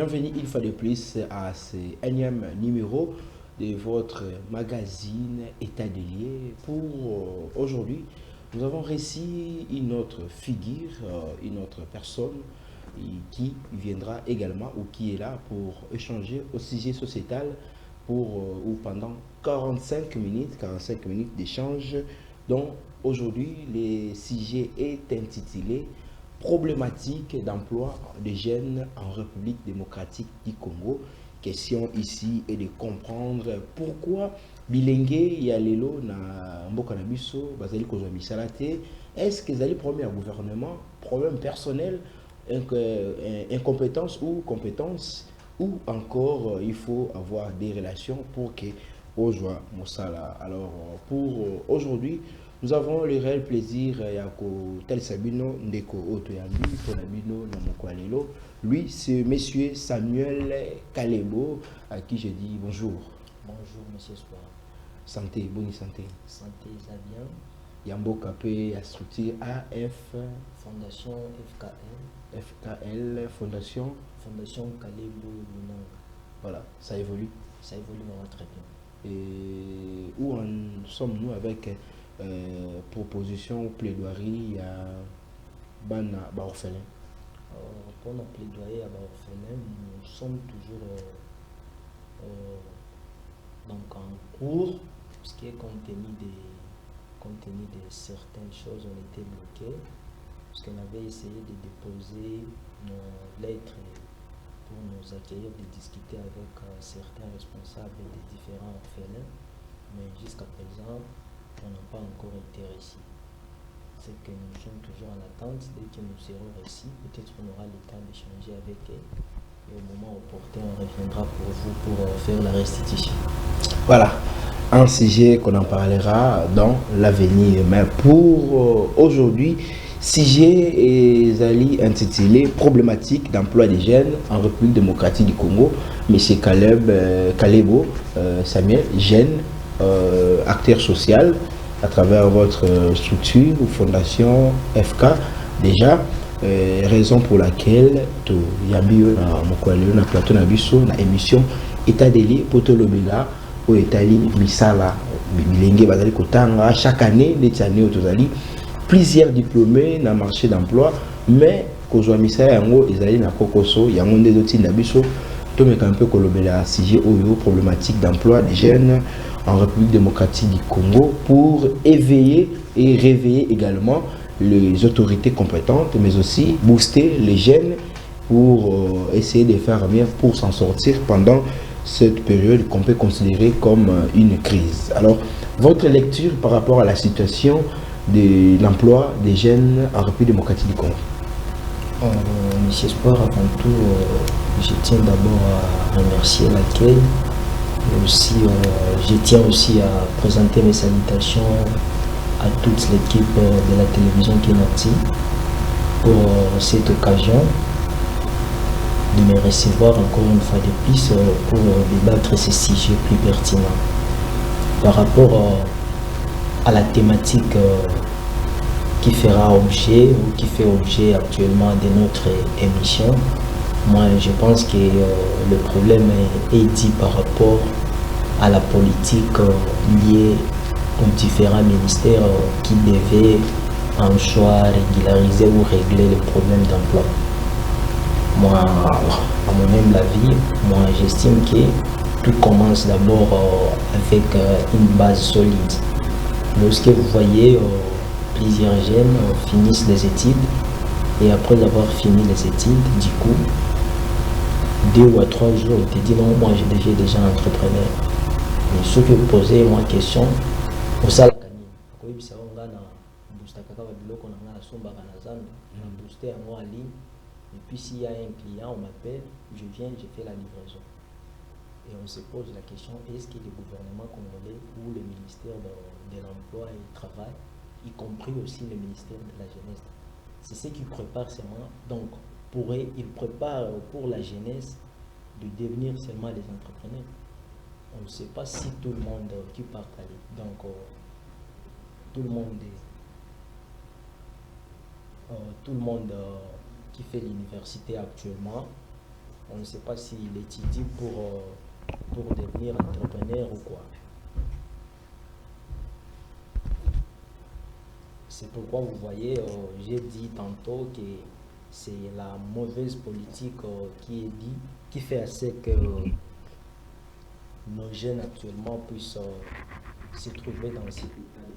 Bienvenue une fois de plus à ce énième numéro de votre magazine État des lieux. Pour aujourd'hui, nous avons reçu une autre figure, une autre personne qui viendra également ou qui est là pour échanger au sujet sociétal pour ou pendant 45 minutes d'échange. Donc aujourd'hui, le sujet est intitulé problématique d'emploi des jeunes en République démocratique du Congo. Question ici est de comprendre pourquoi Bilengue ya lelo na mboka na biso bazali kozwa misala te. Est-ce que zali problème à gouvernement, problème personnel, incompétence ou compétence, ou encore il faut avoir des relations pour que Ojwa Moussala. Alors pour aujourd'hui, nous avons le réel plaisir Yako Tel Sabino Ndeko Otoyambi Tonabino Namokwalelo. Lui, c'est monsieur Samuel Kalebo à qui je dis bonjour. Bonjour monsieur Soir. Santé, bonne santé. Santé, ça bien. Yambo Kapé, la structure AF. Fondation FKL. FKL, Fondation. Fondation Kalebo Lunanga. Voilà, ça évolue. Ça évolue vraiment très bien. Et où en sommes-nous avec proposition ou plaidoirie à Bana Baorphelin? Pour notre plaidoyer à Baorphelin, nous sommes toujours donc en cours, ce qui est compte tenu de certaines choses ont été bloquées, parce qu'on avait essayé de déposer nos lettres pour nous accueillir, de discuter avec certains responsables des différents orphelins, mais jusqu'à présent, on n'a pas encore été reçus. C'est que nous sommes toujours en attente. Dès que nous serons reçus, peut-être qu'on aura le temps d'échanger avec eux. Et au moment opportun, on reviendra pour vous pour faire la restitution. Voilà, un sujet qu'on en parlera dans l'avenir. Mais pour aujourd'hui, sujet est intitulé problématique d'emploi des jeunes en République démocratique du Congo. Monsieur Kalebo Samuel, jeune acteur social à travers votre structure ou fondation FK déjà, raison pour laquelle tout yambi na mokwalelo na plateau na biso na émission état des lieux potolobela au etali misala bilenge bazali kotanga chaque année les années tozali plusieurs diplômés na marché d'emploi, mais kozwa misala yango ezali na kokoso yango ndezo tinda biso to meka un peu kolobela sujet oyo problématique d'emploi des jeunes en République démocratique du Congo pour éveiller et réveiller également les autorités compétentes, mais aussi booster les jeunes pour essayer de faire mieux pour s'en sortir pendant cette période qu'on peut considérer comme une crise. Alors, votre lecture par rapport à la situation de l'emploi des jeunes en République démocratique du Congo? Monsieur Sport, avant tout, je tiens d'abord à remercier l'accueil. Aussi, je tiens aussi à présenter mes salutations à toute l'équipe de la télévision Kenati pour cette occasion de me recevoir encore une fois de plus pour débattre ces sujets plus pertinents. Par rapport à la thématique qui fera objet ou qui fait objet actuellement de notre émission, moi je pense que le problème est dit par rapport à la politique liée aux différents ministères qui devaient en choix régulariser ou régler les problèmes d'emploi. Moi, à mon humble avis, moi j'estime que tout commence d'abord avec une base solide. Lorsque vous voyez plusieurs jeunes finissent les études et après avoir fini les études, du coup, 2 ou 3 jours, ils te disent non, moi je deviens déjà entrepreneur. Mais ce que vous posez, moi, question, au salaire, et puis s'il y a un client, on m'appelle, je viens, je fais la livraison. Et on se pose la question, est-ce que le gouvernement congolais ou le ministère de l'Emploi et du Travail, y compris aussi le ministère de la Jeunesse, c'est ce qui prépare seulement, donc ils préparent pour la jeunesse de devenir seulement des entrepreneurs. On ne sait pas si tout le monde qui part aller. Donc tout le monde qui fait l'université actuellement On ne sait pas s'il étudie pour devenir entrepreneur ou quoi. C'est pourquoi vous voyez, j'ai dit tantôt que c'est la mauvaise politique qui fait assez que nos jeunes actuellement puissent se trouver dans cet état de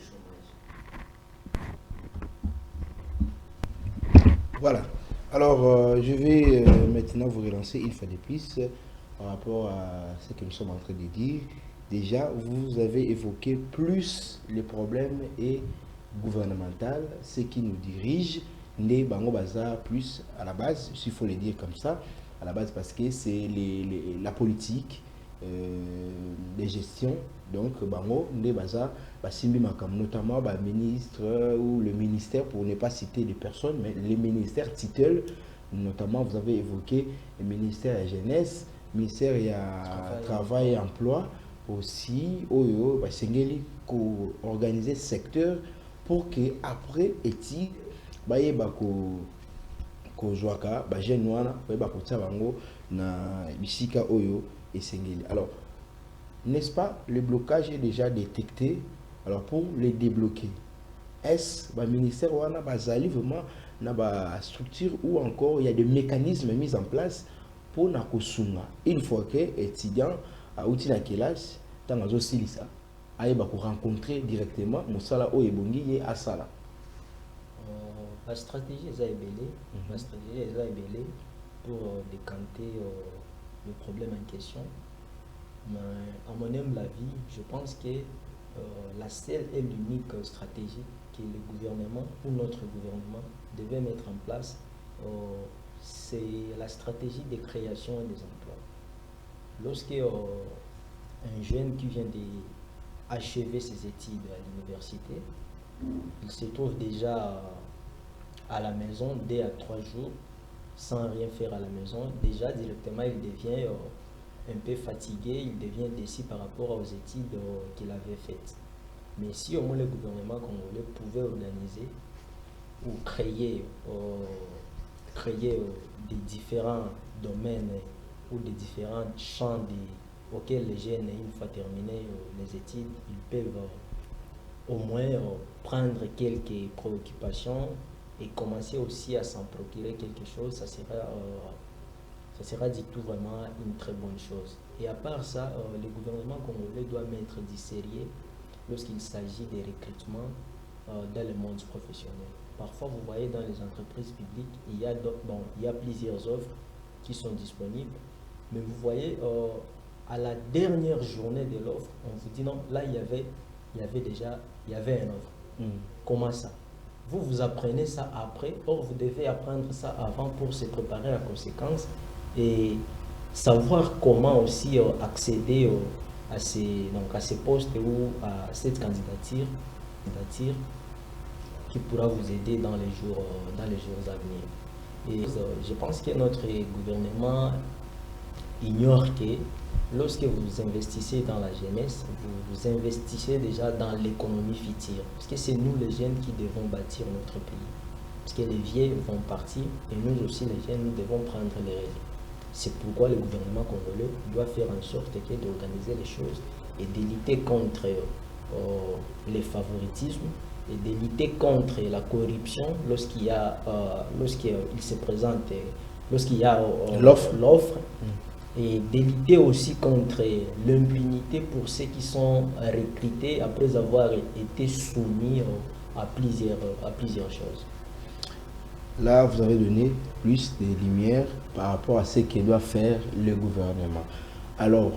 chômage. Voilà. Alors, je vais maintenant vous relancer une fois de plus par rapport à ce que nous sommes en train de dire. Déjà, vous avez évoqué plus les problèmes et gouvernemental, ce qui nous dirige, les Bango Bazar plus à la base, s'il faut le dire comme ça, à la base parce que c'est la politique, les gestions, donc Bango, les Bazar, notamment le ministre ou le ministère, pour ne pas citer des personnes, mais les ministères titulent, notamment vous avez évoqué le ministère de la jeunesse, le ministère du travail et emploi, aussi, organiser ce secteur pour que après étude bayeba ko joaka ba jeune wana bayeba ko tia bango na bisika oyo esengeli. Alors n'est-ce pas, le blocage est déjà détecté. Alors pour le débloquer, est-ce ba ministère wana bazali vraiment na ba structure ou encore il y a des mécanismes mis en place pour na kosunga une fois que étudiant a outil na classe dans azo silisa ayeba ko rencontrer directement mosala o ebongi ye asala. La stratégie est belée, la stratégie est belée pour décanter le problème en question. Mais à mon humble avis, je pense que la seule et l'unique stratégie que le gouvernement ou notre gouvernement devait mettre en place, c'est la stratégie de création des emplois. Lorsque un jeune qui vient d'achever ses études à l'université, il se trouve déjà à la maison 2 à 3 jours sans rien faire à la maison, déjà directement il devient un peu fatigué, il devient déçu par rapport aux études qu'il avait faites. Mais si au moins le gouvernement congolais pouvait organiser ou créer des différents domaines ou des différents champs auxquels les jeunes, une fois terminé les études, ils peuvent au moins prendre quelques préoccupations et commencer aussi à s'en procurer quelque chose, ça sera du tout vraiment une très bonne chose. Et à part ça, le gouvernement congolais doit mettre du sérieux lorsqu'il s'agit des recrutements dans le monde professionnel. Parfois, vous voyez dans les entreprises publiques, il y a plusieurs offres qui sont disponibles, mais vous voyez, à la dernière journée de l'offre, on vous dit non, là il y avait une offre. Comment ça? Vous apprenez ça après, or vous devez apprendre ça avant pour se préparer à la conséquence et savoir comment aussi accéder à ces postes ou à cette candidature qui pourra vous aider dans les jours à venir. Et je pense que notre gouvernement ignore que lorsque vous investissez dans la jeunesse, vous investissez déjà dans l'économie future. Parce que c'est nous les jeunes qui devons bâtir notre pays. Parce que les vieux vont partir et nous aussi les jeunes, nous devons prendre les relais. C'est pourquoi le gouvernement congolais doit faire en sorte d'organiser les choses et de lutter contre les favoritismes et de lutter contre la corruption lorsqu'il se présente, lorsqu'il y a l'offre. Et d'éviter aussi contre l'impunité pour ceux qui sont recrutés après avoir été soumis à plusieurs choses. Là, vous avez donné plus de lumière par rapport à ce que doit faire le gouvernement. Alors,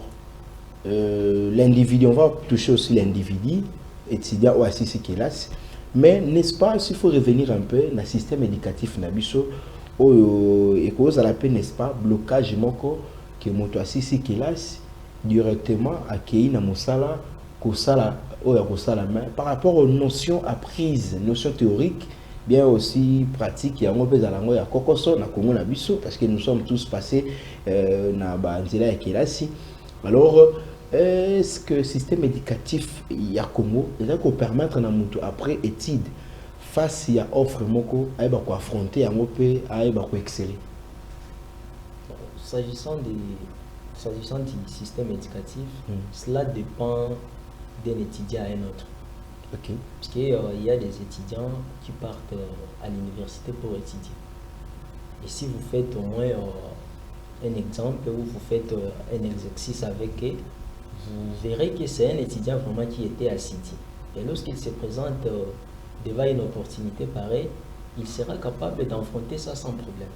l'individu, on va toucher aussi l'individu, étudiant ou assis classe, mais n'est-ce pas, s'il faut revenir un peu dans le système éducatif, et cause à la paix, n'est-ce pas, blocage moko, que moto asisi kelasi directement accueilli na mosala kosala oya kosala mais par rapport aux notions apprises, notions théoriques bien aussi pratiques yango peza lango ya kokoso na Congo na biso parce que nous sommes tous passés na ba nzela ya kelasi. Alors est-ce que le système éducatif ya Congo est ko permettre na moto après étude face à offre moko ayeba ko affronter yango pe ayeba ko exceller? S'agissant du système éducatif, cela dépend d'un étudiant à un autre. Ok. Parce qu'il y a des étudiants qui partent à l'université pour étudier. Et si vous faites au moins un exemple ou vous faites un exercice avec eux, vous verrez que c'est un étudiant vraiment qui était assidu. Et lorsqu'il se présente devant une opportunité pareille, il sera capable d'enfronter ça sans problème.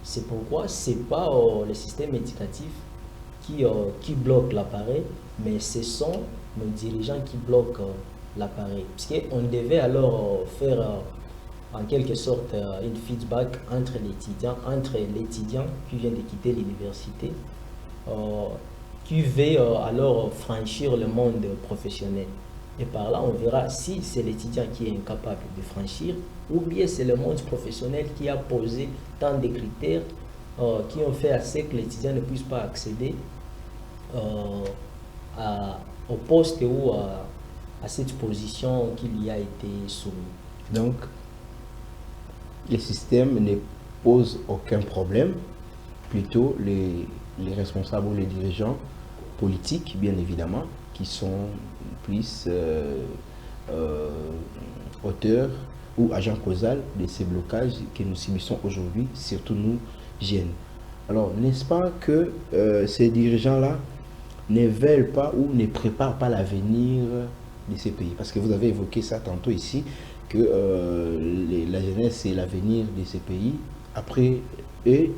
C'est pourquoi ce n'est pas le système éducatif qui bloque l'appareil, mais ce sont nos dirigeants qui bloquent l'appareil. Parce qu'on devait alors faire en quelque sorte une feedback entre l'étudiant qui vient de quitter l'université, qui veut alors franchir le monde professionnel. Et par là, on verra si c'est l'étudiant qui est incapable de franchir ou bien c'est le monde professionnel qui a posé tant de critères qui ont fait assez que l'étudiant ne puisse pas accéder au poste ou à cette position qui lui a été soumise. Donc, le système ne pose aucun problème, plutôt les responsables ou les dirigeants politiques, bien évidemment, qui sont plus auteurs ou agents causal de ces blocages que nous subissons aujourd'hui, surtout nous jeunes. Alors, n'est-ce pas que ces dirigeants-là ne veulent pas ou ne préparent pas l'avenir de ces pays? Parce que vous avez évoqué ça tantôt ici, que la jeunesse, c'est l'avenir de ces pays. Après eux,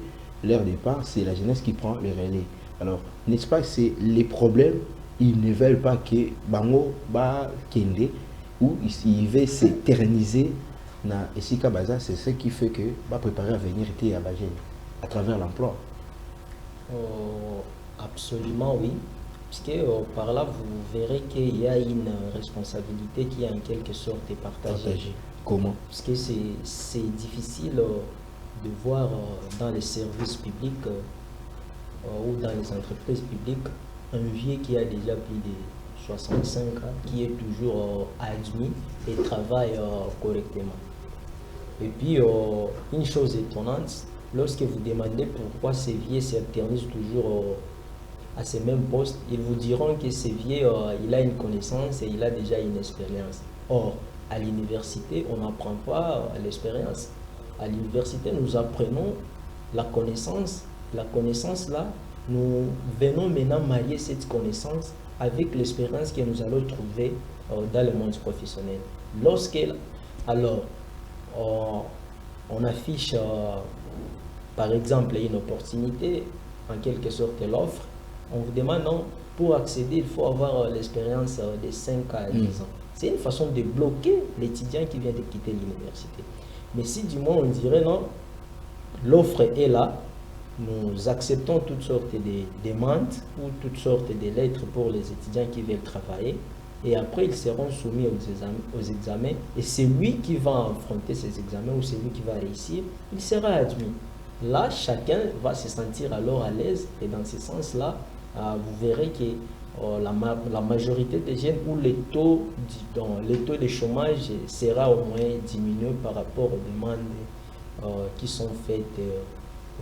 leur départ, c'est la jeunesse qui prend le relais. Alors, n'est-ce pas que c'est les problèmes? Ils ne veulent pas que Bango ba Kende ou ils veulent s'éterniser na Esika Baza. C'est ce qui fait que va préparer à venir était à Bagé à travers l'emploi. Absolument oui. Parce que par là, vous verrez qu'il y a une responsabilité qui est en quelque sorte partagée. Comment? Parce que c'est difficile de voir dans les services publics ou dans les entreprises publiques un vieux qui a déjà plus de 65 ans, qui est toujours admis et travaille correctement. Et puis, une chose étonnante, lorsque vous demandez pourquoi ces vieux s'éternisent toujours à ces mêmes postes, ils vous diront que ces vieux, il a une connaissance et il a déjà une expérience. Or, à l'université, on n'apprend pas l'expérience. À l'université, nous apprenons la connaissance. La connaissance là, nous venons maintenant marier cette connaissance avec l'expérience que nous allons trouver dans le monde professionnel. Alors, on affiche par exemple une opportunité, en quelque sorte l'offre, on vous demande non, pour accéder, il faut avoir l'expérience de 5 à 10 ans. C'est une façon de bloquer l'étudiant qui vient de quitter l'université. Mais si du moins on dirait non, l'offre est là, nous acceptons toutes sortes de demandes ou toutes sortes de lettres pour les étudiants qui veulent travailler et après ils seront soumis aux examens et celui qui va affronter ces examens ou celui qui va réussir, il sera admis. Là, chacun va se sentir alors à l'aise et dans ce sens-là, vous verrez que la majorité des jeunes où le taux de chômage sera au moins diminué par rapport aux demandes qui sont faites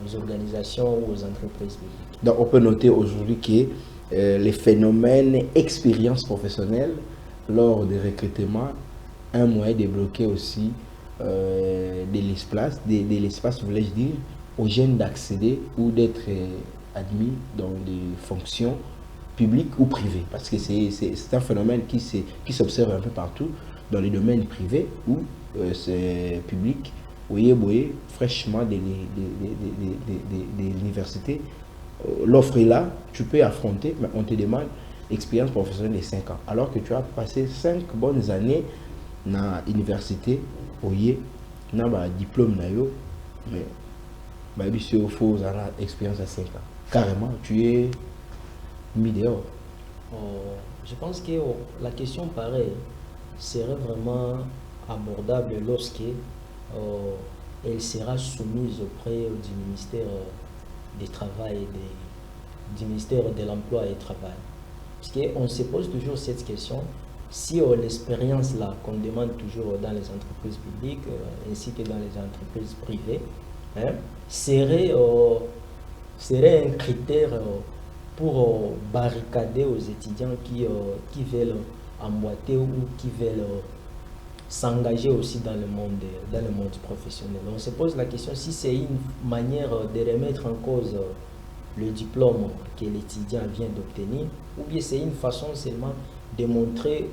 aux organisations ou aux entreprises publiques. Donc on peut noter aujourd'hui que les phénomènes expérience professionnelle lors des recrutements, un moyen de bloquer aussi de l'espace, voulais-je dire, aux jeunes d'accéder ou d'être admis dans des fonctions publiques ou privées. Parce que c'est un phénomène qui s'observe un peu partout dans les domaines privés ou c'est public. Oui, fraîchement de l'université, l'offre est là, tu peux affronter, mais on te demande expérience professionnelle de 5 ans. Alors que tu as passé 5 bonnes années dans l'université, oui, dans un diplôme, mais il faut avoir expérience de 5 ans. Carrément, tu es mis dehors. Je pense que la question pareille serait vraiment abordable lorsque elle sera soumise auprès du ministère du Travail du ministère de l'Emploi et du Travail. Parce qu'on se pose toujours cette question, si l'expérience là qu'on demande toujours dans les entreprises publiques ainsi que dans les entreprises privées, serait serait un critère pour barricader aux étudiants qui veulent emboîter ou qui veulent s'engager aussi dans le monde professionnel. On se pose la question si c'est une manière de remettre en cause le diplôme que l'étudiant vient d'obtenir, ou bien c'est une façon seulement de montrer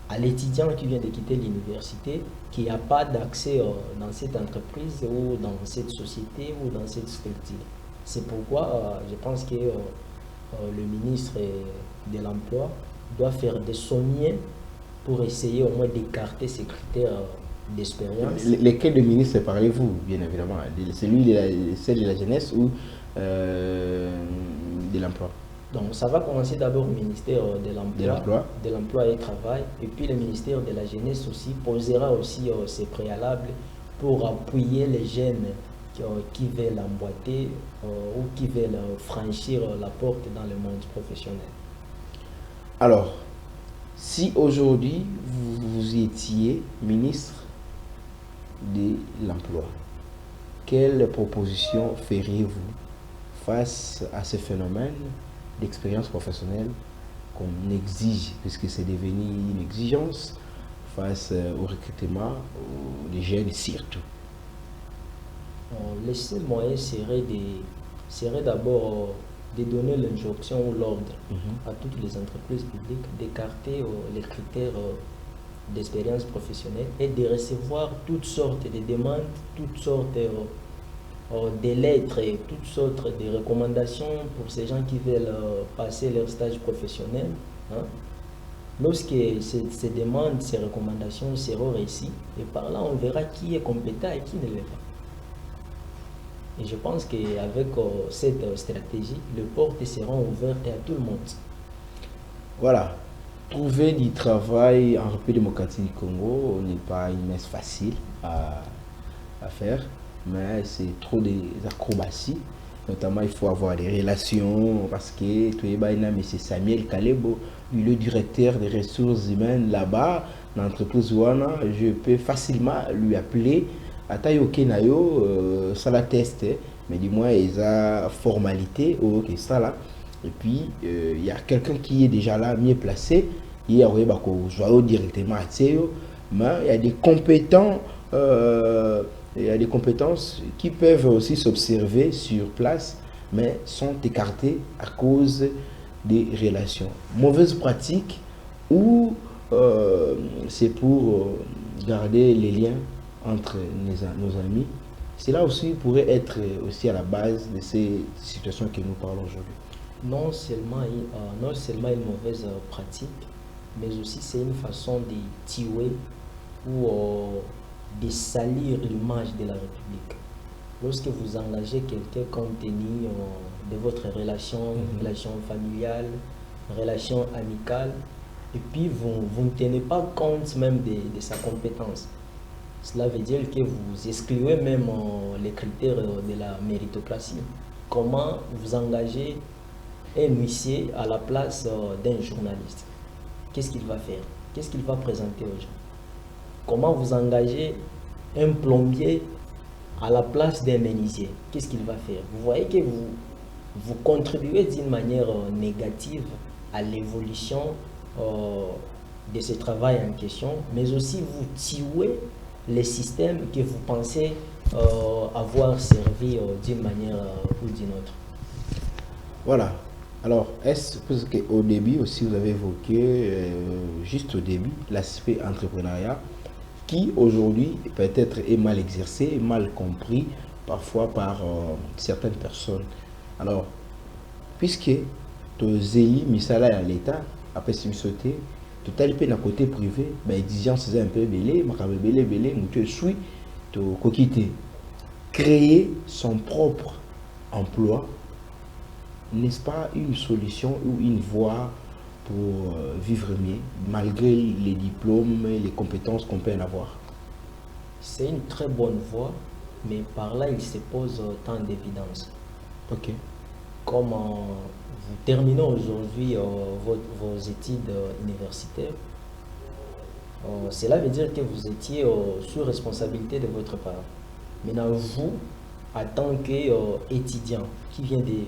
à l'étudiant qui vient de quitter l'université qu'il n'y a pas d'accès dans cette entreprise ou dans cette société ou dans cette structure. C'est pourquoi je pense que le ministre de l'Emploi doit faire de son mieux pour essayer au moins d'écarter ces critères d'expérience. Lesquels de ministres parlez-vous, bien évidemment? Celle de la jeunesse ou de l'emploi? Donc ça va commencer d'abord au ministère de l'Emploi et du Travail, et puis le ministère de la Jeunesse aussi posera aussi ses préalables pour appuyer les jeunes qui veulent emboîter ou qui veulent franchir la porte dans le monde professionnel. Alors, si aujourd'hui vous étiez ministre de l'Emploi, quelle proposition feriez-vous face à ce phénomène d'expérience professionnelle qu'on exige, puisque c'est devenu une exigence face au recrutement des jeunes surtout? Le seul moyen serait d'abord de donner l'injonction ou l'ordre à toutes les entreprises publiques d'écarter les critères d'expérience professionnelle et de recevoir toutes sortes de demandes, toutes sortes des lettres et toutes sortes de recommandations pour ces gens qui veulent passer leur stage professionnel. Lorsque ces demandes, ces recommandations seront réussies, et par là on verra qui est compétent et qui ne l'est pas. Et je pense qu'avec cette stratégie, les portes seront ouvertes à tout le monde. Voilà. Trouver du travail en République démocratique du Congo n'est pas une messe facile à faire, mais c'est trop des acrobaties. Notamment, il faut avoir des relations parce que tu es M. Samuel Kalebo, le directeur des ressources humaines là-bas, dans l'entreprise Wana, je peux facilement lui appeler. Atayo Kenayo, ça la teste, mais dis-moi, il y a formalité, ok, ça là. Et puis, il y a quelqu'un qui est déjà là, mieux placé. Il y a directement à Tséo, mais il y a des compétents. Il y a des compétences qui peuvent aussi s'observer sur place, mais sont écartées à cause des relations. Mauvaises pratiques ou c'est pour garder les liens entre nos amis. Cela aussi pourrait être aussi à la base de ces situations que nous parlons aujourd'hui. Non seulement une mauvaise pratique, mais aussi c'est une façon de tuer ou de salir l'image de la République. Lorsque vous engagez quelqu'un compte tenu de votre relation familiale, relation amicale, et puis vous ne tenez pas compte même de sa compétence. Cela veut dire que vous excluez même les critères de la méritocratie. Comment vous engagez un huissier à la place d'un journaliste? Qu'est-ce qu'il va faire? Qu'est-ce qu'il va présenter aux gens? Comment vous engagez un plombier à la place d'un menuisier? Qu'est-ce qu'il va faire? Vous voyez que vous contribuez d'une manière négative à l'évolution de ce travail en question, mais aussi vous tuez les systèmes que vous pensez avoir servi d'une manière ou d'une autre. Voilà. Alors, est-ce qu'au début aussi vous avez évoqué, juste au début, l'aspect entrepreneuriat qui aujourd'hui peut-être est mal exercé, mal compris parfois par certaines personnes. Alors, puisque tu zéli misala à l'État, après si vous sautez, tout à l'heure, côté privé, l'exigence est un peu belé, tu suis, tu coquité. Créer son propre emploi, n'est-ce pas une solution ou une voie pour vivre mieux, malgré les diplômes et les compétences qu'on peut en avoir? C'est une très bonne voie, mais par là, il se pose tant d'évidence. Ok. Comme vous terminez aujourd'hui vos études universitaires, cela veut dire que vous étiez sous responsabilité de votre parent. Maintenant, vous en tant qu'étudiant qui vient de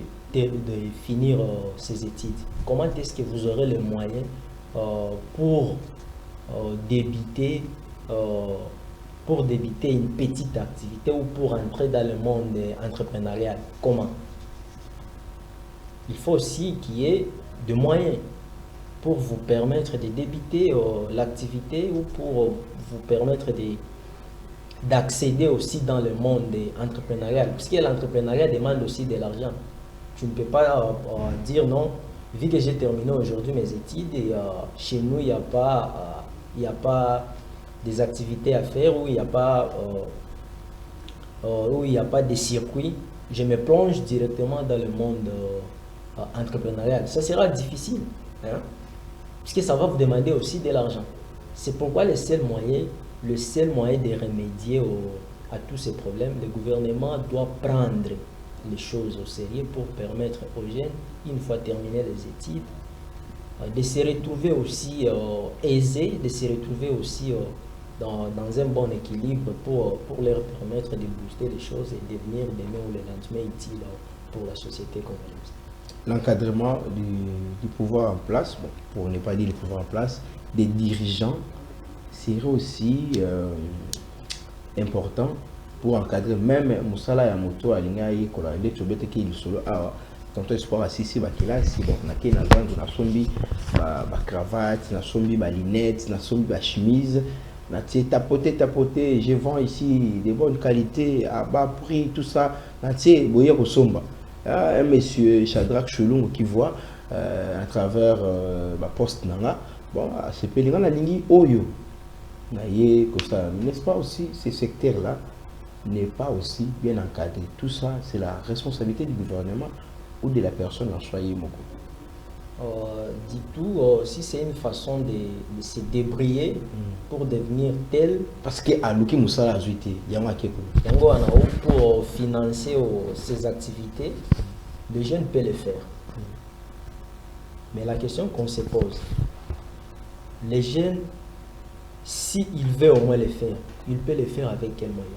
finir ses études, comment est-ce que vous aurez les moyens pour débuter une petite activité ou pour entrer dans le monde entrepreneurial? Comment? Il faut aussi qu'il y ait des moyens pour vous permettre de débuter l'activité ou pour vous permettre d'accéder aussi dans le monde entrepreneurial. Parce que l'entrepreneuriat demande aussi de l'argent. Tu ne peux pas dire non, vu que j'ai terminé aujourd'hui mes études et chez nous, il n'y a pas des activités à faire, où il n'y a pas de circuit, je me plonge directement dans le monde entrepreneurial. Ça sera difficile, hein? Puisque ça va vous demander aussi de l'argent. C'est pourquoi le seul moyen de remédier à tous ces problèmes, le gouvernement doit prendre les choses au sérieux pour permettre aux jeunes, une fois terminé les études, de se retrouver aussi aisés, de se retrouver aussi dans un bon équilibre pour leur permettre de booster les choses et devenir demain ou le lendemain utiles pour la société congolaise. L'encadrement du pouvoir en place, bon, pour ne pas dire le pouvoir en place, des dirigeants serait aussi important pour encadrer même Moussala ya moto alinga yikola nde tobete ki lisolo awa tonto espoir asisi bakilasi bon nakei na zandu na sombi ba cravate na sombi ba lunettes na sombi ba chemise na tie tapoter je vends ici de bonne qualité à bas prix tout ça na tie boye ko somba. Un monsieur Shadrach Chulungu qui voit à travers ma poste nanga bon c'est pelinga na lingi oyo na ye ko ça, n'est-ce pas aussi ces secteurs là n'est pas aussi bien encadré. Tout ça c'est la responsabilité du gouvernement ou de la personne en soi moko. Du tout, si c'est une façon de se débrouiller pour devenir tel. Parce que à Luki Moussala Azuité, pour financer ces activités, les jeunes peuvent le faire. Mais la question qu'on se pose, les jeunes, s'ils veulent au moins le faire, ils peuvent le faire avec quel moyen?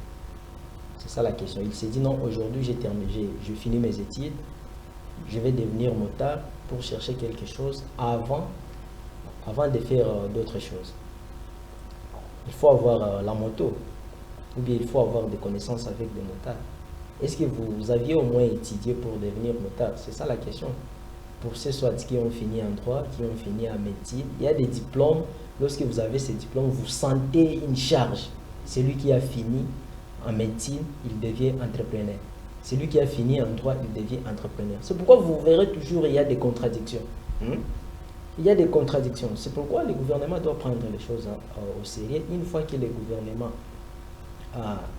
C'est ça la question. Il s'est dit non, aujourd'hui j'ai terminé, je finis mes études, je vais devenir motard pour chercher quelque chose avant de faire d'autres choses. Il faut avoir la moto, ou bien il faut avoir des connaissances avec des motards. Est-ce que vous aviez au moins étudié pour devenir motard? C'est ça la question. Pour ceux soit qui ont fini en droit, qui ont fini en médecine, il y a des diplômes. Lorsque vous avez ces diplômes, vous sentez une charge. Celui qui a fini en médecine, il devient entrepreneur. Celui qui a fini en droit, il devient entrepreneur. C'est pourquoi vous verrez toujours il y a des contradictions. Il y a des contradictions. C'est pourquoi le gouvernement doit prendre les choses au sérieux. Une fois que le gouvernement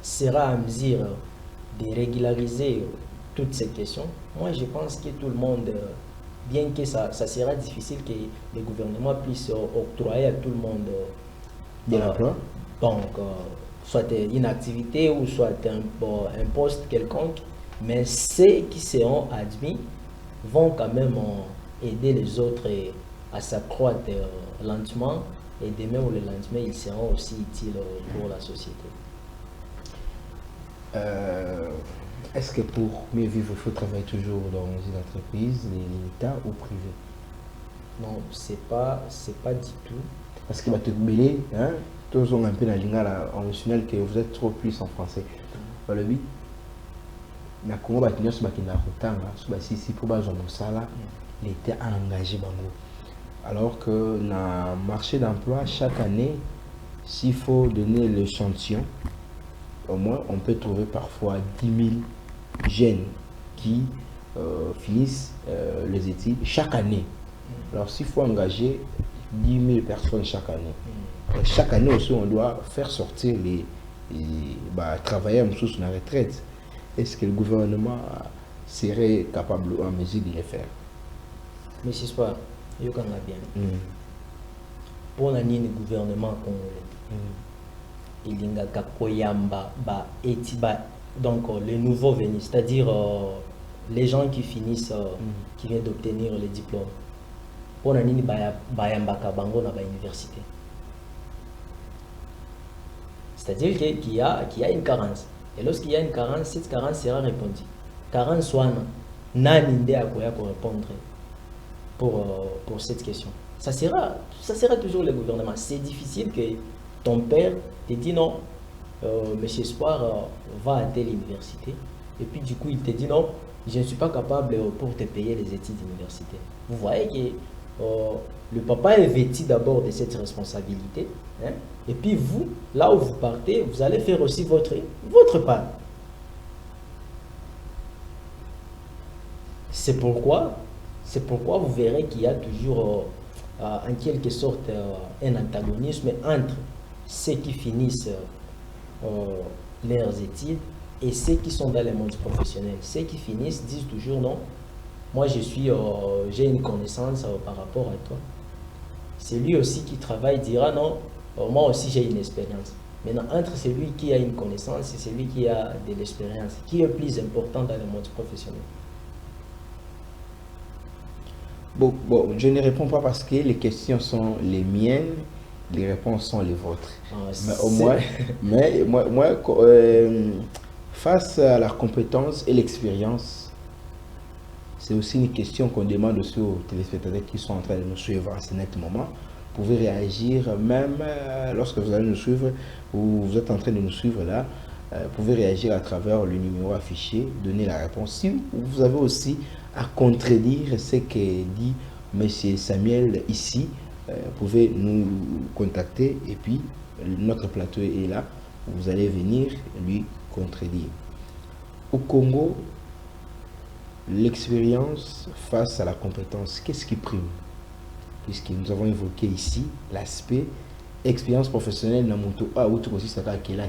sera à mesure de régulariser toutes ces questions, moi je pense que tout le monde, bien que ça sera difficile que le gouvernement puisse octroyer à tout le monde de l'emploi. Donc, soit une activité ou soit un poste quelconque, mais ceux qui seront admis vont quand même aider les autres à s'accroître lentement et demain ou le lendemain, ils seront aussi utiles pour la société. Est-ce que pour mieux vivre, il faut travailler toujours dans une entreprise, l'État ou privé? Non, c'est pas du tout. Parce que tu es hein, tous ont un peu dans l'ingala en national que vous êtes trop plus en français. Voilà, oui. Na Congo batinyo so bakina kotanga so basisi pour bazwa mosala l'État a engagé bango. Alors que na marché d'emploi chaque année, s'il faut donner l'échantillon, au moins on peut trouver parfois 10 000 jeunes qui finissent les études chaque année. Alors s'il faut engager 10 000 personnes chaque année aussi on doit faire sortir les travailleurs sous la retraite. Est-ce que le gouvernement serait capable en mesure de le faire? Mais c'est pas, il y a bien. Pour le gouvernement congolais, il y a koyamba donc les nouveaux venus, c'est-à-dire les gens qui finissent, qui viennent d'obtenir les diplômes. Pour le bayamba kabango na ba université. C'est-à-dire qu'il y a une carence. Et lorsqu'il y a une carence, cette carence sera répondue. Carence soit nani nde akoya ko répondre pour cette question. Ça sera toujours le gouvernement. C'est difficile que ton père te dit non, Monsieur Espoir va à telle université. Et puis du coup, il te dit non, je ne suis pas capable pour te payer les études d'université. Vous voyez que le papa est vêtu d'abord de cette responsabilité. Hein? Et puis vous, là où vous partez, vous allez faire aussi votre part. C'est pourquoi vous verrez qu'il y a toujours en quelque sorte un antagonisme entre ceux qui finissent leurs études et ceux qui sont dans le monde professionnel. Ceux qui finissent disent toujours non, moi j'ai une connaissance par rapport à toi. Celui aussi qui travaille dira non, moi aussi j'ai une expérience. Maintenant, entre celui qui a une connaissance et celui qui a de l'expérience, qui est plus important dans le monde professionnel? Bon, je ne réponds pas parce que les questions sont les miennes, les réponses sont les vôtres. Mais au moins, face à la compétence et l'expérience, c'est aussi une question qu'on demande aussi aux téléspectateurs qui sont en train de nous suivre à ce net moment. Vous pouvez réagir même lorsque vous allez nous suivre ou vous êtes en train de nous suivre là. Vous pouvez réagir à travers le numéro affiché, donner la réponse. Si vous avez aussi à contredire ce que dit M. Samuel ici, vous pouvez nous contacter et puis notre plateau est là. Vous allez venir lui contredire. Au Congo, l'expérience face à la compétence, qu'est-ce qui prime? Puisque nous avons évoqué ici l'aspect expérience professionnelle dans mon tour. Ah, où tu aussi ça va qu'il a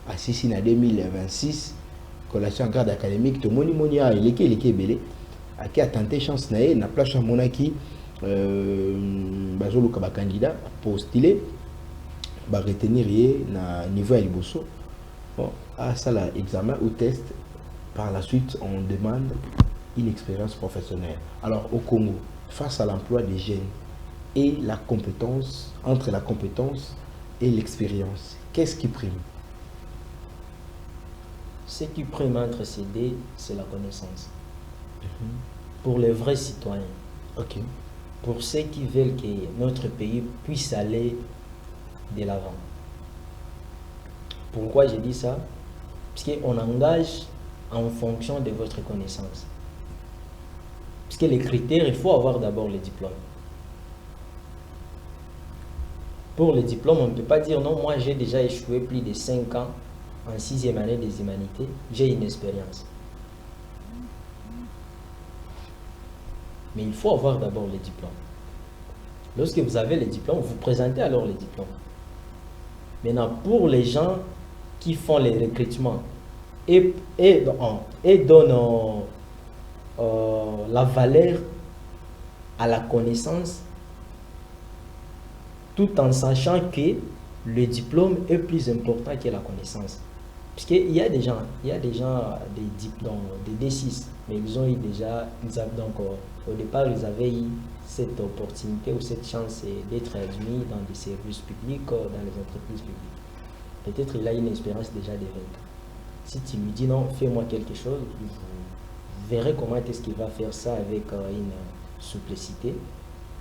assisi na 2026 collation en garde académique to moni a eleke belé a qui a tenté chance na na place monaki bazolo ka ba candidat postuler ba retenir na niveau à liboso. Bon, à ça là examen ou test, par la suite on demande une expérience professionnelle. Alors au Congo, face à l'emploi des jeunes et la compétence, entre la compétence et l'expérience, qu'est-ce qui prime? Ce qui prime entre ces deux, c'est la connaissance. Pour les vrais citoyens. Ok. Pour ceux qui veulent que notre pays puisse aller de l'avant. Pourquoi je dis ça? Parce qu'on engage en fonction de votre connaissance. Parce que les critères, il faut avoir d'abord les diplômes. Pour les diplômes, on ne peut pas dire non, moi j'ai déjà échoué plus de 5 ans en 6e année des humanités, j'ai une expérience. Mais il faut avoir d'abord les diplômes. Lorsque vous avez les diplômes, vous présentez alors les diplômes. Maintenant, pour les gens qui font les recrutements et donnent la valeur à la connaissance, tout en sachant que le diplôme est plus important que la connaissance. Parce qu'il y a des gens, des diplômes, des D6, mais ils ont eu déjà, donc au départ, ils avaient eu cette opportunité ou cette chance d'être admis dans des services publics, dans les entreprises publiques. Peut-être il a une expérience déjà de 20 ans. Si tu lui dis non, fais-moi quelque chose, vous verrez comment est-ce qu'il va faire ça avec une simplicité.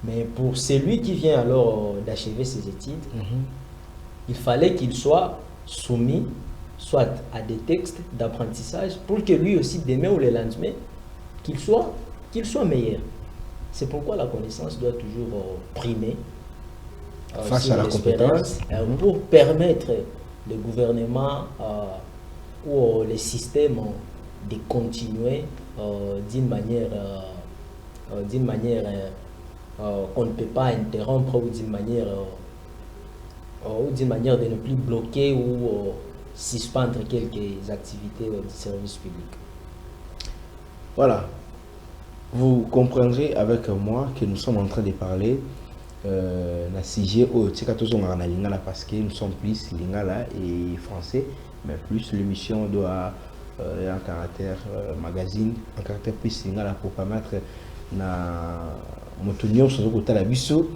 Mais pour celui qui vient alors d'achever ses études, il fallait qu'il soit soumis soit à des textes d'apprentissage pour que lui aussi, demain ou le lendemain, qu'il soit meilleur. C'est pourquoi la connaissance doit toujours primer face à la compétence pour permettre le gouvernement ou les systèmes de continuer d'une manière qu'on ne peut pas interrompre ou d'une manière de ne plus bloquer ou suspendre quelques activités du service public. Voilà. Vous comprendrez avec moi que nous sommes en train de parler la sujet au Lingala parce que nous sommes plus Lingala et français, mais plus l'émission doit un caractère magazine, un caractère plus Lingala pour permettre na motonio sur le côté la biso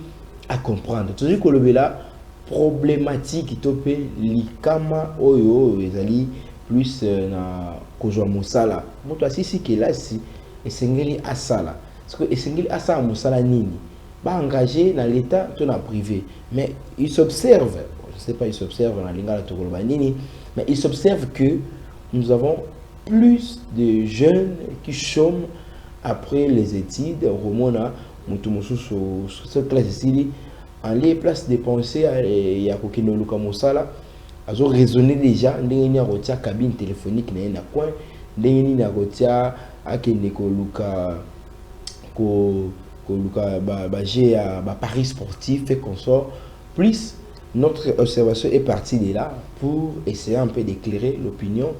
à comprendre. Tout ce que le là problématique topé likama oyo ezali plus na kozwa musala moto asisi kelasi esengeli asala parce que esengeli asala musala nini ba engagé dans l'état tout na privé mais il s'observe je sais pas il s'observe dans lingala tokoloba nini mais il s'observe que nous avons plus de jeunes qui chôment après les études romona mutu mususu cette classe ici en les places dépensées ya kokino luka mosala azo raisonner déjà ndenge ni akotia cabine téléphonique na coin ndenge ni akotia akende ko luka paris sportif et consort plus notre observation est partie de là pour essayer un peu d'éclairer l'opinion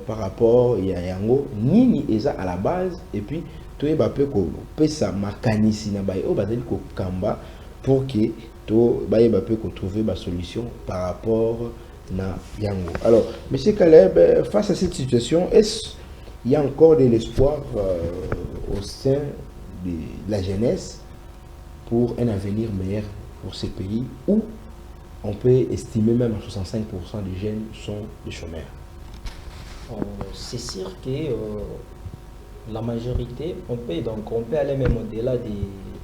par rapport à yango nini eza à la base et puis tout ba peu ko pesa makanisi na ba o bazali ko kamba pour que to ba peu ko trouver ba solution par rapport na yango. Alors monsieur Caleb, face à cette situation, est-ce il y a encore de l'espoir au sein de la jeunesse pour un avenir meilleur pour ce pays où on peut estimer même à 65% des jeunes sont des chômeurs? C'est sûr que la majorité, on peut aller même au-delà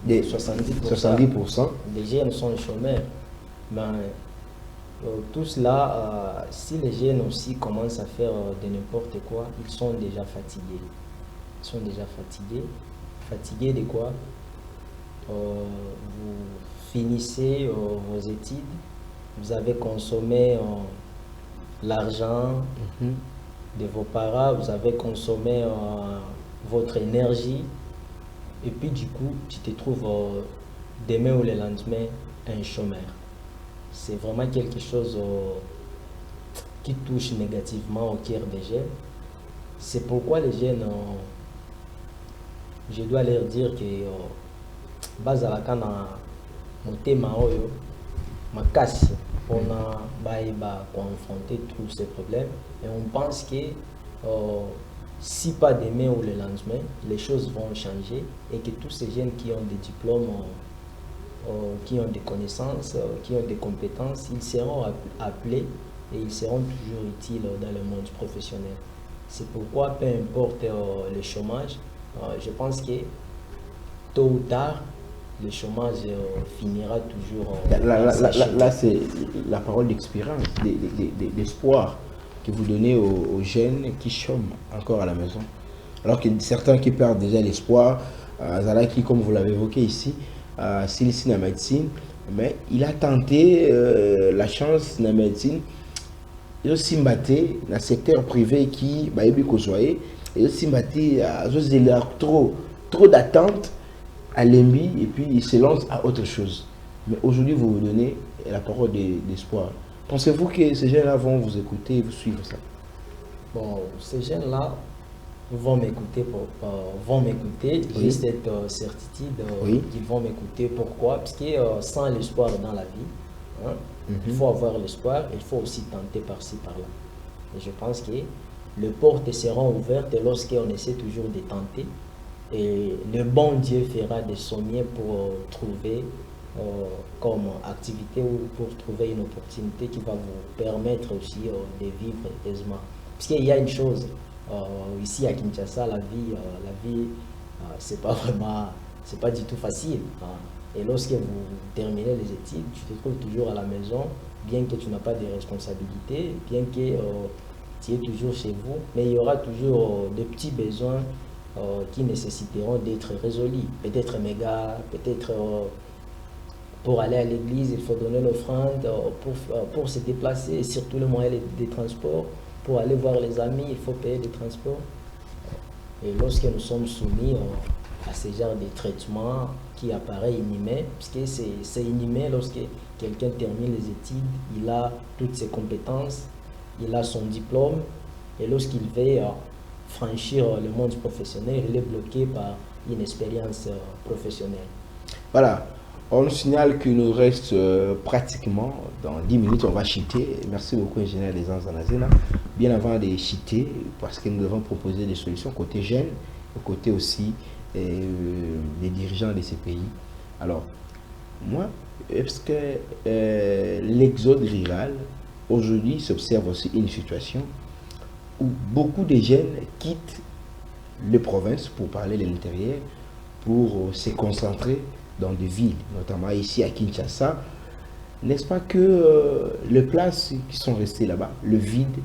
des 70%. Des jeunes sont chômeurs. Mais tout cela, si les jeunes aussi commencent à faire de n'importe quoi, ils sont déjà fatigués. Ils sont déjà fatigués. Fatigués de quoi? Vous finissez vos études, vous avez consommé l'argent de vos parents, vous avez consommé votre énergie, et puis du coup, tu te trouves demain ou le lendemain un chômeur. C'est vraiment quelque chose qui touche négativement au cœur des jeunes. C'est pourquoi les jeunes, je dois leur dire que bazalaka na motema oyo makasi pona baïba confronter tous ces problèmes, et on pense que si pas demain ou le lendemain, les choses vont changer et que tous ces jeunes qui ont des diplômes, qui ont des connaissances, qui ont des compétences, ils seront appelés et ils seront toujours utiles dans le monde professionnel. C'est pourquoi, peu importe le chômage, je pense que tôt ou tard, le chômage finira toujours. Là, c'est la parole d'expérience, d'espoir que vous donnez aux jeunes qui chôment encore à la maison. Alors que certains qui perdent déjà l'espoir, qui, comme vous l'avez évoqué ici, s'il est en médecine, mais il a tenté la chance dans la médecine. Il a aussi battu dans le secteur privé qui a été consoyé. Il a aussi battu trop d'attentes à l'EMBI et puis il se lance à autre chose. Mais aujourd'hui, vous vous donnez la parole d'espoir. Pensez-vous que ces jeunes-là vont vous écouter et vous suivre ça? Bon, ces jeunes-là vont m'écouter, Oui. j'ai cette certitude qu'ils vont m'écouter. Pourquoi? Parce que sans l'espoir dans la vie, il faut avoir l'espoir, il faut aussi tenter par-ci, par-là. Et je pense que les portes seront ouvertes lorsqu'on essaie toujours de tenter. Et le bon Dieu fera de son mieux pour trouver comme activité ou pour trouver une opportunité qui va vous permettre aussi de vivre aisément. Parce qu'il y a une chose, ici à Kinshasa, la vie c'est pas du tout facile. Et lorsque vous terminez les études, tu te trouves toujours à la maison, bien que tu n'as pas de responsabilités, bien que tu es toujours chez vous, mais il y aura toujours des petits besoins qui nécessiteront d'être résolus. Peut-être méga, peut-être pour aller à l'église, il faut donner l'offrande, pour se déplacer, et surtout le moyen de transport. Pour aller voir les amis, il faut payer des transports. Et lorsque nous sommes soumis à ce genre de traitement qui apparaît inhumain, parce que c'est inhumain lorsque quelqu'un termine les études, il a toutes ses compétences, il a son diplôme, et lorsqu'il veut franchir le monde professionnel, il est bloqué par une expérience professionnelle. Voilà, on nous signale qu'il nous reste pratiquement dans 10 minutes, on va cheater. Merci beaucoup, ingénieur des Anzanazena. Bien avant de cheater, parce que nous devons proposer des solutions côté jeunes, côté aussi des dirigeants de ces pays. Alors, Moi, est-ce que l'exode rural, aujourd'hui, s'observe aussi une situation où beaucoup de jeunes quittent les provinces, pour parler de l'intérieur, pour se concentrer dans des villes, notamment ici à Kinshasa. N'est-ce pas que les places qui sont restées là-bas, le vide,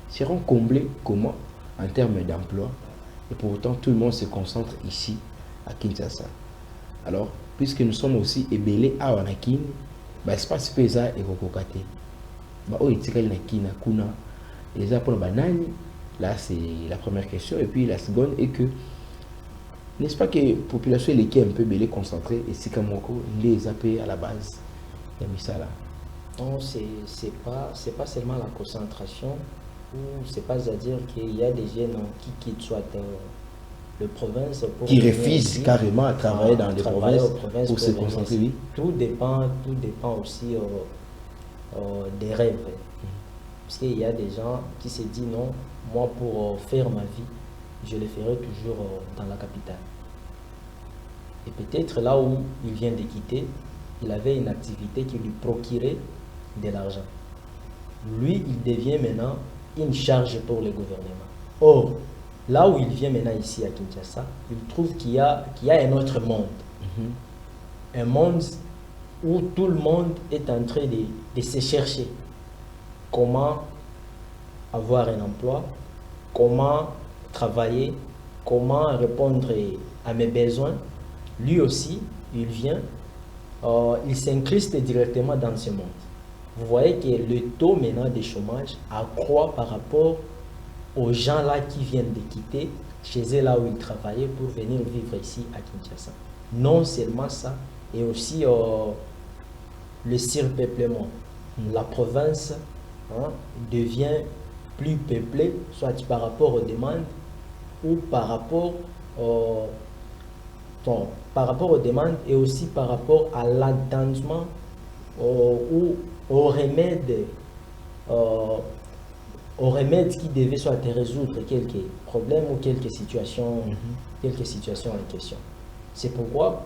seront comblées comment en termes d'emploi? Et pourtant, tout le monde se concentre ici à Kinshasa. Alors, puisque nous sommes aussi ébélés à Wanakin, espace pesa et kokokate. Oh, il y a kuna. Les apôtres banani. Là, c'est la première question. Et puis la seconde est que, n'est-ce pas que la population est un peu belle concentrée et si comme les AP à la base, il y a mis ça là. Non, c'est pas seulement la concentration, ou c'est pas à dire qu'il y a des jeunes qui quittent soit le province pour qui refusent carrément à travailler dans les provinces pour se concentrer. Oui. Tout dépend aussi des rêves. Parce qu'il y a des gens qui se disent non, moi pour faire ma vie, je le ferai toujours dans la capitale. Et peut-être là où il vient de quitter, il avait une activité qui lui procurait de l'argent. Lui, il devient maintenant une charge pour le gouvernement. Or, là où il vient maintenant ici à Kinshasa, il trouve qu'il y a un autre monde. Un monde où tout le monde est en train de se chercher comment avoir un emploi, comment travailler, comment répondre à mes besoins. Lui aussi, il vient, il s'incruste directement dans ce monde. Vous voyez que le taux maintenant de chômage accroît par rapport aux gens là qui viennent de quitter chez eux là où ils travaillaient pour venir vivre ici à Kinshasa. Non seulement ça, et aussi le surpeuplement. La province devient plus peuplée, soit par rapport aux demandes ou par rapport aux demandes et aussi par rapport à l'attendement ou aux remèdes qui devaient soit résoudre quelques problèmes ou quelques situations en question. C'est pourquoi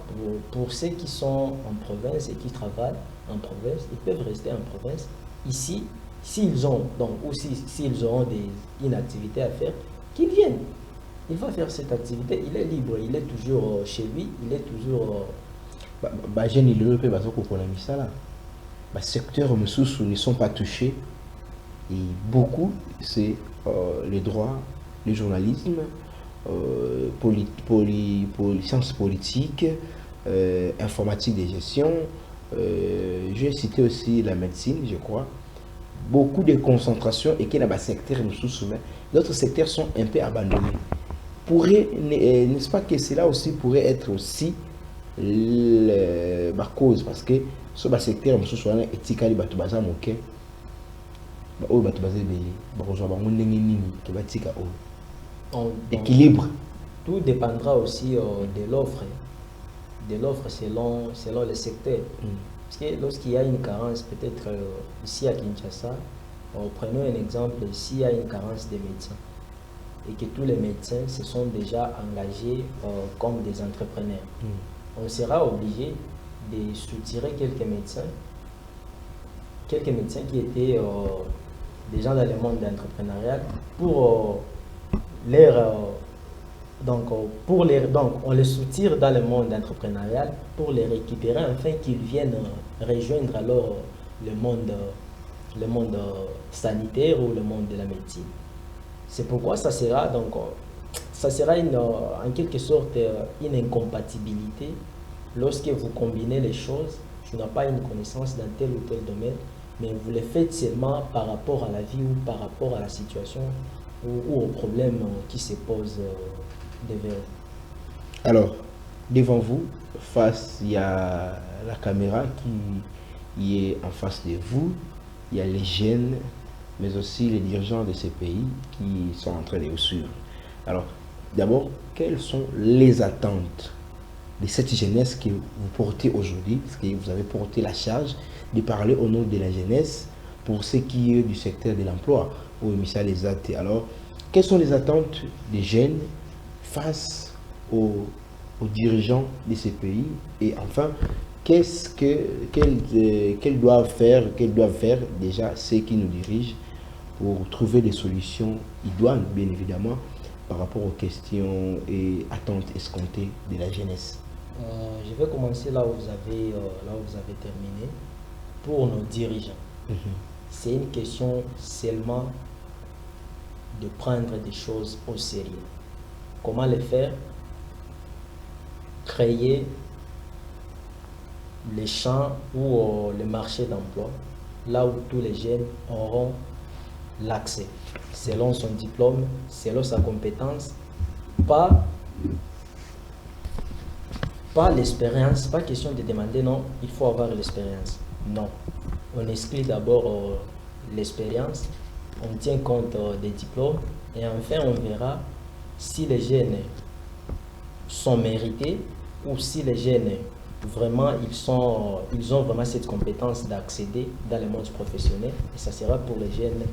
pour ceux qui sont en province et qui travaillent en province, ils peuvent rester en province. Ici, s'ils ont s'ils auront une activité à faire, qu'ils viennent. Il va faire cette activité, il est libre, il est toujours chez lui, il est toujours... Les secteurs ne sont pas touchés et beaucoup c'est les droits, le journalisme, sciences politiques, informatique de gestion, j'ai cité aussi la médecine, je crois. Beaucoup de concentration et qu'il y a des secteurs d'autres secteurs sont un peu abandonnés. N'est-ce pas que cela aussi pourrait être aussi la cause, parce que ce secteur est éthiquement équilibre. Tout dépendra aussi de l'offre selon le secteur. Parce que lorsqu'il y a une carence, peut-être ici à Kinshasa, prenons un exemple, s'il y a une carence de médecins et que tous les médecins se sont déjà engagés comme des entrepreneurs, on sera obligé de soutirer quelques médecins qui étaient des gens dans le monde entrepreneurial pour donc on les soutire dans le monde entrepreneurial pour les récupérer afin qu'ils viennent rejoindre alors le monde sanitaire ou le monde de la médecine. C'est pourquoi ça sera en quelque sorte une incompatibilité lorsque vous combinez les choses. Tu n'as pas une connaissance dans tel ou tel domaine, mais vous le faites seulement par rapport à la vie ou par rapport à la situation ou aux problèmes qui se posent devant. Alors, devant vous, il y a la caméra qui est en face de vous, il y a les jeunes, mais aussi les dirigeants de ces pays qui sont en train de vous suivre. Alors, d'abord, quelles sont les attentes de cette jeunesse que vous portez aujourd'hui, parce que vous avez porté la charge de parler au nom de la jeunesse pour ce qui est du secteur de l'emploi, où Michel les a été. Alors, quelles sont les attentes des jeunes face aux dirigeants de ces pays? Et enfin, qu'elles doivent faire déjà ceux qui nous dirigent pour trouver des solutions idoines, bien évidemment, par rapport aux questions et attentes escomptées de la jeunesse. Je vais commencer là où vous avez terminé. Pour nos dirigeants, c'est une question seulement de prendre des choses au sérieux. Comment les faire? Créer les champs ou le marché d'emploi, là où tous les jeunes auront l'accès, selon son diplôme, selon sa compétence, pas l'expérience, pas question de demander non, il faut avoir l'expérience. Non, on exclut d'abord l'expérience, on tient compte des diplômes et enfin on verra si les jeunes sont mérités ou si les jeunes vraiment ils ont vraiment cette compétence d'accéder dans le monde professionnel, et ça sera pour les jeunes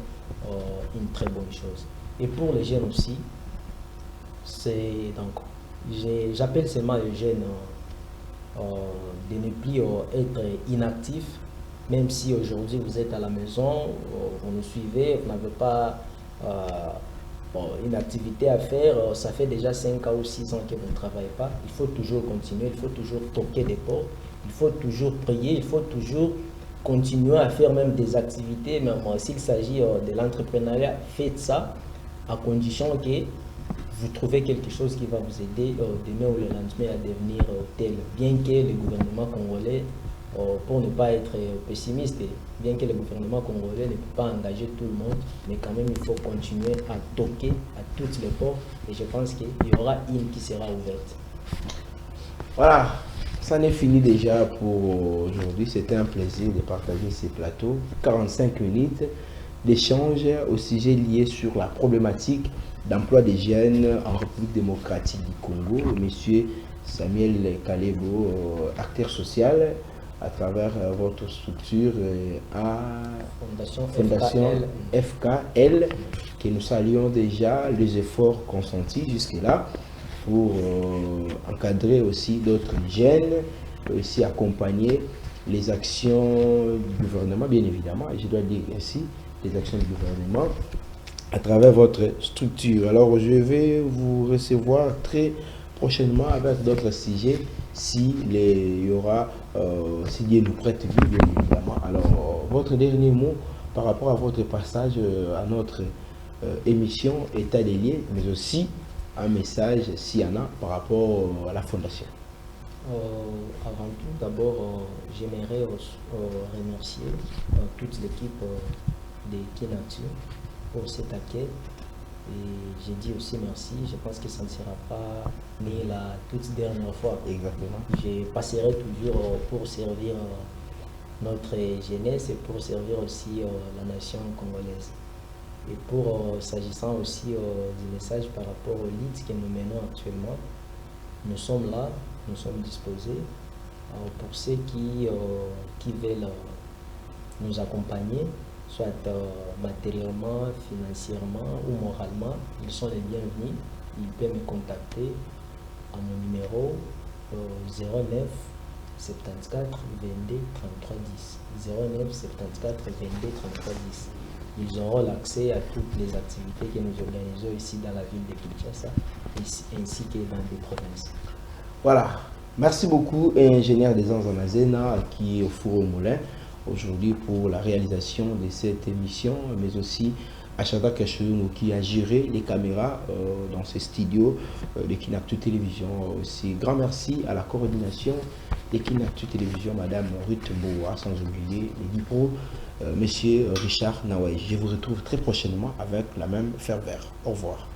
une très bonne chose. Et pour les jeunes aussi, c'est donc j'appelle seulement les jeunes de ne plus être inactifs, même si aujourd'hui vous êtes à la maison, vous nous suivez, vous n'avez pas une activité à faire, ça fait déjà 5 ans ou 6 ans que vous ne travaillez pas. Il faut toujours continuer, il faut toujours toquer des portes, il faut toujours prier, il faut toujours continuer à faire même des activités, même s'il s'agit de l'entrepreneuriat, faites ça à condition que vous trouvez quelque chose qui va vous aider demain ou le lendemain à devenir tel. Bien que le gouvernement congolais, pour ne pas être pessimiste, bien que le gouvernement congolais ne peut pas engager tout le monde, mais quand même il faut continuer à toquer à toutes les portes, et je pense qu'il y aura une qui sera ouverte. Voilà, ça n'est fini déjà pour aujourd'hui. C'était un plaisir de partager ces plateaux. 45 minutes d'échange au sujet lié sur la problématique d'emploi des jeunes en République démocratique du Congo. Monsieur Samuel Kalebo, acteur social, à travers votre structure Fondation FKL, que nous saluons déjà les efforts consentis jusque-là pour encadrer aussi d'autres jeunes, aussi accompagner les actions du gouvernement, bien évidemment, et je dois dire ainsi, les actions du gouvernement à travers votre structure. Alors, je vais vous recevoir très prochainement avec d'autres sujets s'il y aura, si Dieu nous prête vie, bien évidemment. Alors, votre dernier mot par rapport à votre passage à notre émission État des lieux, mais aussi un message, s'il y en a, par rapport à la Fondation. Avant tout, d'abord, j'aimerais remercier toute l'équipe de Kinatu pour cet accueil. Et j'ai dit aussi merci. Je pense que ça ne sera pas ni la toute dernière fois. Exactement. Je passerai toujours pour servir notre jeunesse et pour servir aussi la nation congolaise. Et pour s'agissant aussi du message par rapport aux luttes que nous menons actuellement, nous sommes là, nous sommes disposés pour ceux qui veulent nous accompagner, soit matériellement, financièrement ou moralement. Ils sont les bienvenus. Ils peuvent me contacter à mon numéro 09 74 22 33 10. 09 74 22 33 10. Ils auront l'accès à toutes les activités que nous organisons ici dans la ville de Kinshasa ainsi que dans des provinces. Voilà. Merci beaucoup, ingénieur des Anzanazena qui est au four au moulin aujourd'hui pour la réalisation de cette émission, mais aussi Achada Kachounou qui a géré les caméras dans ces studios de Kinactu Télévision. Aussi, grand merci à la coordination de Kinactu Télévision, Madame Ruth Mboua, sans oublier les Dipro, Monsieur Richard Nawai. Je vous retrouve très prochainement avec la même ferveur. Au revoir.